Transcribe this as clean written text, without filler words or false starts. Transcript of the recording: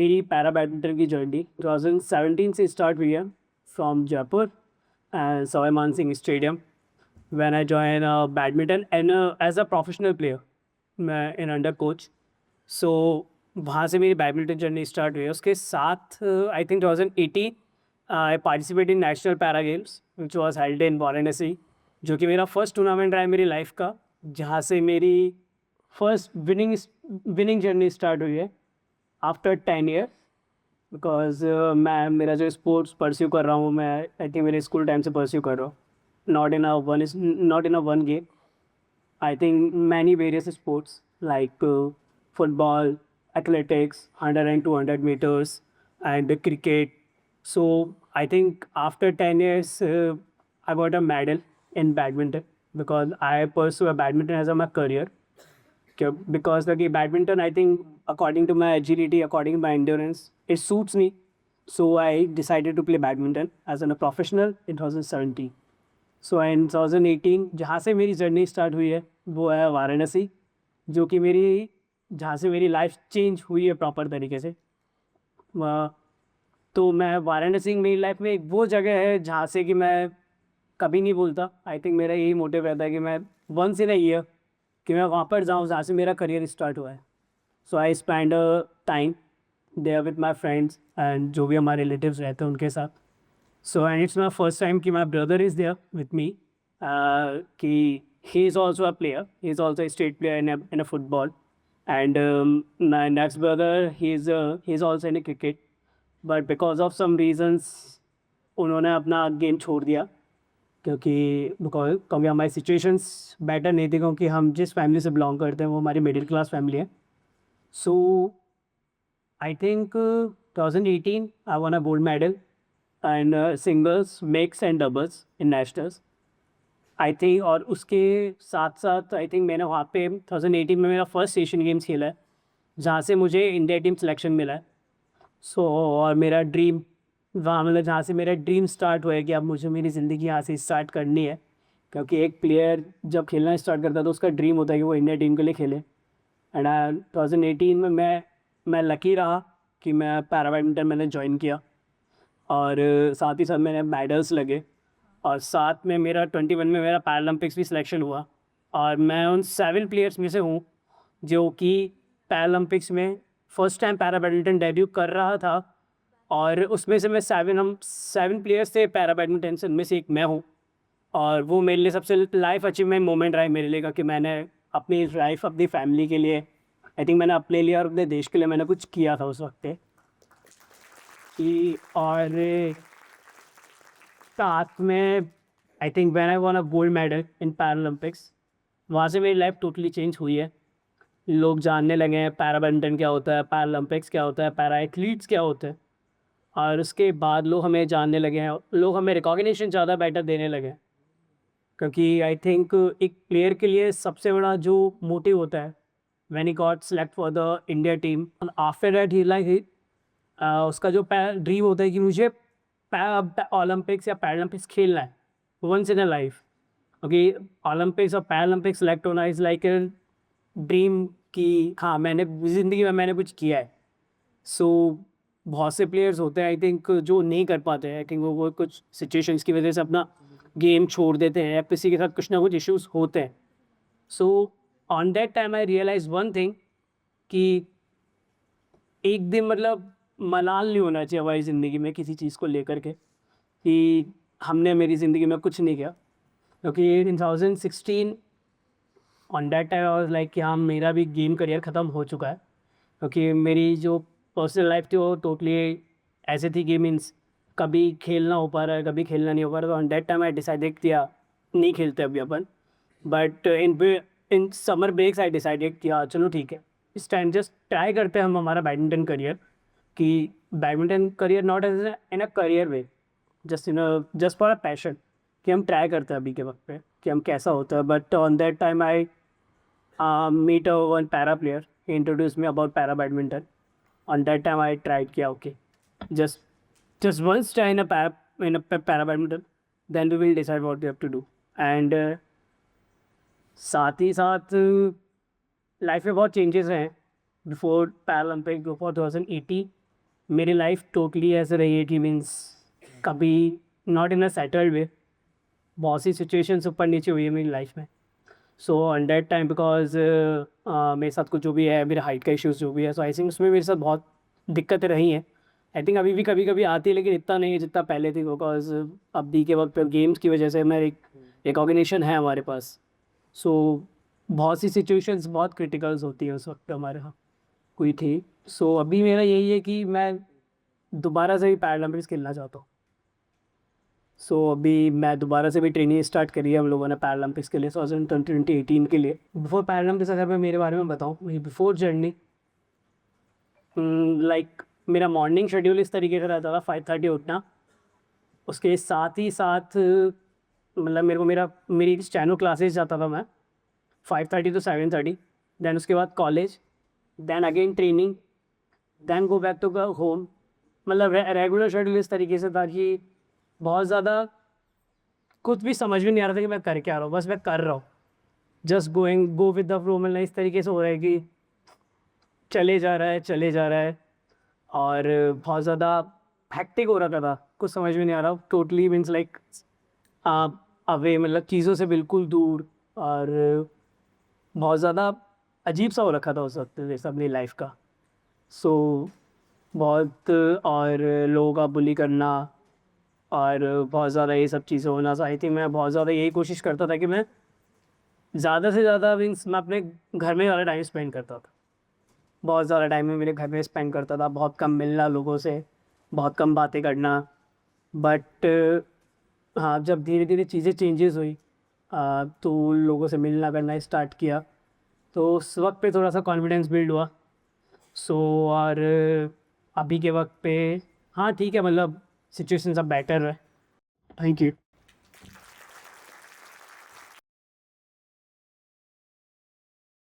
मेरी para badminton की journey 2017 से स्टार्ट हुई है from Jaipur and Sawai Man Singh stadium when I join badminton and as a professional player मैं इन अंडर कोच। सो वहाँ से मेरी बैडमिंटन जर्नी स्टार्ट हुई है। उसके साथ आई think 2018 I participate in national para games which was held in Varanasi, जो कि मेरा फर्स्ट टूर्नामेंट रहा है मेरी लाइफ का, जहाँ से मेरी फर्स्ट विनिंग जर्नी स्टार्ट हुई है आफ्टर 10 ईयर। बिकॉज मैं मेरा जो स्पोर्ट्स परस्यू कर रहा हूँ, मैं आई थिंक मेरे स्कूल टाइम से परस्यू कर रहा हूँ। Not in a one game. I think many various sports like football, athletics, 100 and 200 meters, and the cricket. So I think after 10 years, I got a medal in badminton because I pursue a badminton as a my career. Because the badminton, I think, according to my agility, according to my endurance, it suits me. So I decided to play badminton as a professional in 2017. सो इन 2018 जहाँ से मेरी journey start हुई है वो है वाराणसी, जो कि मेरी जहाँ से मेरी लाइफ चेंज हुई है प्रॉपर तरीके से। तो मैं वाराणसी मेरी लाइफ में एक वो जगह है जहाँ से कि मैं कभी नहीं भूलता। आई थिंक मेरा यही मोटिव रहता है कि मैं वंस इन अ ईयर कि मैं वहाँ पर जाऊँ जहाँ से मेरा करियर स्टार्ट हुआ है। So I spend time there with my friends and जो भी हमारे रिलेटिव्स रहते हैं उनके साथ। So and it's my first time कि my brother is there with me. कि he is also a player. He is also a state player in a football. And my next brother, he is also in a cricket. But because of some reasons, उन्होंने अपना game छोड़ दिया, क्योंकि क्योंकि हमारी situations better नहीं थी, क्योंकि हम जिस फैमिली से बिलोंग करते हैं वो हमारी मिडिल क्लास फैमिली है। So I think 2018 I won a gold medal and singles, mix and doubles in nationals I think. और उसके साथ साथ आई थिंक मैंने वहाँ पे 2018 में मेरा फर्स्ट एशियन गेम्स खेला है, जहाँ से मुझे इंडिया टीम सिलेक्शन मिला है। सो और मेरा ड्रीम वहाँ, मतलब जहाँ से मेरा ड्रीम स्टार्ट हुआ है कि अब मुझे मेरी ज़िंदगी यहाँ से स्टार्ट करनी है। क्योंकि एक प्लेयर जब खेलना स्टार्ट करता है तो उसका ड्रीम होता है कि वो इंडिया टीम के लिए खेले। एंड 2018 में मैं लकी रहा कि मैं पैरा बैडमिंटन मैंने ज्वाइन किया, और साथ ही साथ मैंने मेडल्स लगे, और साथ में मेरा 21 में मेरा पैरालंपिक्स भी सिलेक्शन हुआ। और मैं उन 7 प्लेयर्स में से हूँ जो कि पैरालंपिक्स में first time para badminton debut कर रहा था। और उसमें से मैं 7 प्लेयर्स थे पैरा बैडमिंटन से, उनमें से एक मैं हूँ। और वो मेरे लिए सबसे लाइफ अचीवमेंट मोमेंट रहा है मेरे लिए, कि मैंने अपनी लाइफ अपनी फैमिली के लिए, आई थिंक मैंने अपने लिए और अपने देश के लिए मैंने कुछ किया था उस वक्त पे। और साथ में I think when I won a gold medal in Paralympics, वहाँ से मेरी लाइफ टोटली चेंज हुई है। लोग जानने लगे हैं पैरा बैडमिंटन क्या होता है, पैरालंपिक्स क्या होता है, पैरा एथलीट्स क्या होते हैं। और उसके बाद लोग हमें जानने लगे हैं, लोग हमें रिकॉग्निशन ज़्यादा बेटर देने लगे हैं। क्योंकि आई थिंक एक प्लेयर के लिए सबसे बड़ा जो मोटिव होता है when he got select for the India team, after that he like उसका जो ड्रीम होता है कि मुझे ओलंपिक्स या पैरालंपिक्स खेलना है वंस इन अ लाइफ। क्योंकि ओलंपिक्स और पैरालंपिक्स सेलेक्ट होना इज़ लाइक ए ड्रीम कि हाँ मैंने ज़िंदगी में मैंने कुछ किया है। सो बहुत से प्लेयर्स होते हैं आई थिंक जो नहीं कर पाते हैं। आई थिंक वो कुछ सिचुएशंस की वजह से अपना गेम छोड़ देते हैं, या किसी के साथ कुछ ना कुछ इश्यूज होते हैं। So on that time I realize one thing कि एक दिन मतलब मलाल नहीं होना चाहिए हमारी ज़िंदगी में किसी चीज़ को लेकर के कि हमने मेरी ज़िंदगी में कुछ नहीं किया। क्योंकि इन 2016 on that time I was like कि हाँ मेरा भी गेम करियर ख़त्म हो चुका है। क्योंकि मेरी जो पर्सनल लाइफ थी वो टोटली ऐसे थी कि मीन्स कभी खेलना हो पा रहा है, कभी खेलना नहीं हो पा रहा। तो on that time I decided किया नहीं खेलते अभी अपन। But in summer breaks I decided किया चलो ठीक है, इस टाइम जस्ट ट्राई करते हैं हम हमारा बैडमिंटन करियर, कि badminton career not as in a career way, just for a passion, कि हम ट्राई करते हैं अभी के वक्त पे कि हम कैसा होता है। But on that time I meet one para player. He introduced me about para badminton. On that time, I tried किया okay, just just once try in a para badminton, then we will decide what we have to do. And साथ ही साथ life में बहुत changes हैं before Paralympic, before 2018 मेरी life totally ऐसे रही है कि मीन्स कभी नॉट इन अ सेटल्ड वे, बहुत सी सिचुएशंस ऊपर नीचे हुई है मेरी लाइफ में। सो ऑन दैट टाइम बिकॉज मेरे साथ कुछ जो भी है, मेरे हाइट का इश्यूज जो भी है, सो आई थिंक उसमें मेरे साथ बहुत दिक्कतें रही हैं। आई थिंक अभी भी कभी कभी आती है, लेकिन इतना नहीं है जितना पहले थी, बिकॉज अभी के वक्त पे गेम्स की वजह से मैं एक ऑर्गेनाइजेशन है हमारे पास। सो बहुत सी सिचुएशंस बहुत क्रिटिकल्स होती है उस वक्त हमारे यहाँ कोई थी। सो अभी मेरा यही है कि मैं दोबारा से भी पैरालंपिक्स खेलना चाहता हूँ। सो अभी मैं दोबारा से भी ट्रेनिंग स्टार्ट करी है हम लोगों ने पैरालंपिक्स के लिए, 2018 के लिए। बिफोर पैरालंपिक्स अगर मैं मेरे बारे में बताऊँ, मेरी बिफोर जर्नी, लाइक मेरा मॉर्निंग शेड्यूल इस तरीके से रहता था, 5:30 उठना, उसके साथ ही साथ मतलब मेरे को मेरी स्टेनो क्लासेस जाता था मैं, 5:30 to 7:30, देन उसके बाद college, then again training, then go back to home. मतलब रेगुलर शेड्यूल इस तरीके से था कि बहुत ज़्यादा कुछ भी समझ में नहीं आ रहा था कि मैं कर क्या रहा हूँ, बस मैं कर रहा हूँ, just go with the flow. मतलब इस तरीके से हो रहा है कि चले जा रहा है चले जा रहा है, और बहुत ज़्यादा हैक्टिक हो रहा था, कुछ समझ में नहीं आ रहा, टोटली मीन्स लाइक अवे, मतलब चीज़ों से बिल्कुल दूर, और बहुत ज़्यादा अजीब सा हो रखा था उस वक्त जैसे अपनी लाइफ का। सो बहुत, और लोगों का बुली करना, और बहुत ज़्यादा ये सब चीज़ें होना। सो आई थिंक मैं बहुत ज़्यादा यही कोशिश करता था कि मैं ज़्यादा से ज़्यादा मीन्स मैं अपने घर में वाला टाइम स्पेंड करता था, बहुत ज़्यादा टाइम में मेरे घर में स्पेंड करता था, बहुत कम मिलना लोगों से, बहुत कम बातें करना। बट हाँ, जब धीरे धीरे चीज़ें चेंजेस हुई, तो लोगों से मिलना करना स्टार्ट किया, तो उस वक्त पे थोड़ा सा कॉन्फिडेंस बिल्ड हुआ। सो और अभी के वक्त पे हाँ ठीक है, मतलब सिचुएशन सब बेटर है। Thank you.